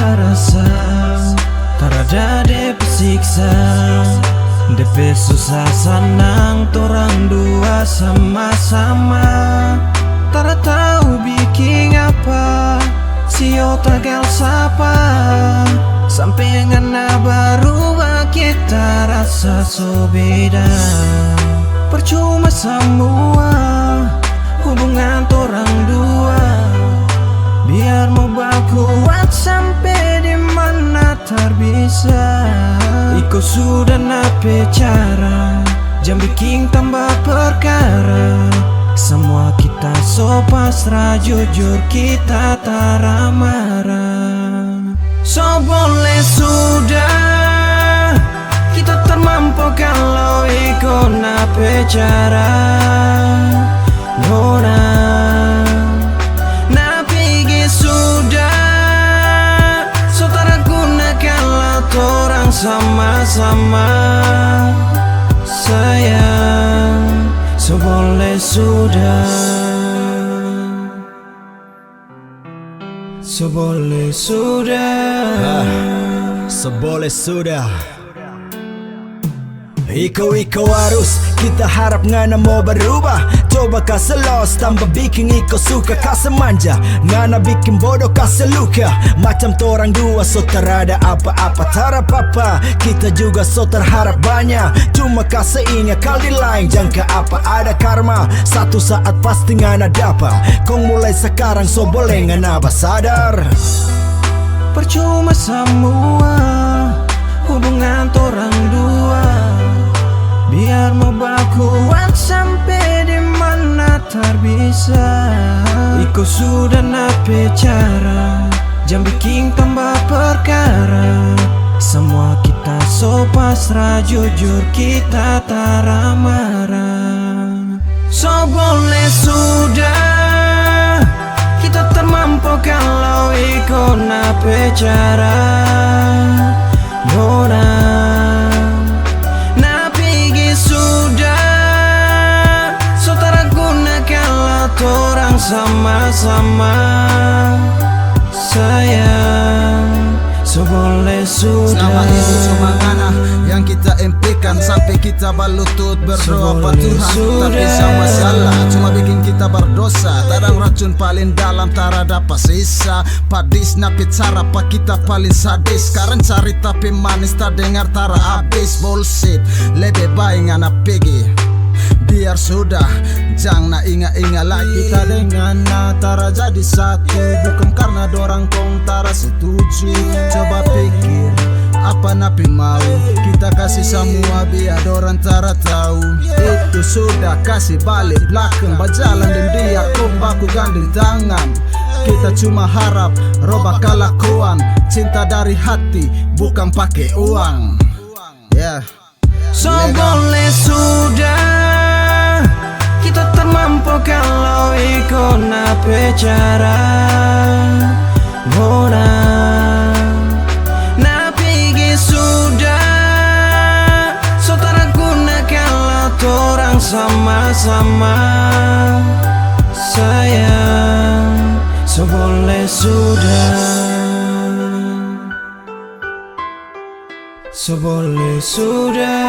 terasa, terada DP siksa, DP susah senang, torang dua sama-sama. Tara tahu bikin apa, sio tagal sapa, sampai ngana baru kita rasa so beda. Percuma semua hubungan torang dua, biar mau kuat sampai di mana terbisa. Iko sudah nape cara, jam bikin tambah perkara. Semua kita so pasrah, jujur kita tara marah. So boleh sudah, kita termampu kalau iko nape cara. Nona napigi sudah, so tara guna kalau torang sama-sama. Sayang, so boleh sudah, so boleh sudah, so boleh sudah. Iko harus kita harap ngana mau berubah. Coba kasih los tambah bikin iko suka, kasih manja ngana bikin bodoh kasih luka. Macam torang dua so terada apa-apa tara papa, kita juga so terharap banyak. Cuma kasih ingat kali lain jangka apa ada karma, satu saat pasti ngana dapat. Kong mulai sekarang so boleh ngana sadar. Percuma semua hubungan torang dua, biar mau kuat sampai di mana terbisa. Iko sudah nape cara, jam bikin tambah perkara. Semua kita so pasrah, jujur kita tara marah. So boleh sudah, kita termampu kalau iko nape cara. Nona torang sama-sama. Sayang, so boleh sudah. Selama ini cuma ngana yang kita impikan, sampai kita balutut berdoa so Tuhan tapi sama salah, cuma bikin kita berdosa. Tarang racun paling dalam tara dapat sisa. Padis napi cara pa kita paling sadis. Sekarang cari tapi manis tak dengar tara habis. Bullshit, lebih baik ngana pergi. Biar sudah, jangan ingat-ingat lagi. Kita dengan tara jadi satu, bukan karena dorang kong tara setuju. Coba pikir, apa napi mau kita kasih semua biar dorang tara tahu. Itu sudah kasih balik belakang, berjalan dan dia kong baku gandeng tangan. Kita cuma harap robah kelakuan, cinta dari hati bukan pakai uang. Yeah. So boleh sudah, kita termampu kalau iko nape cara. Nona napigi sudah, so tara guna kalau torang sama-sama. Sayang, so boleh sudah, so boleh sudah.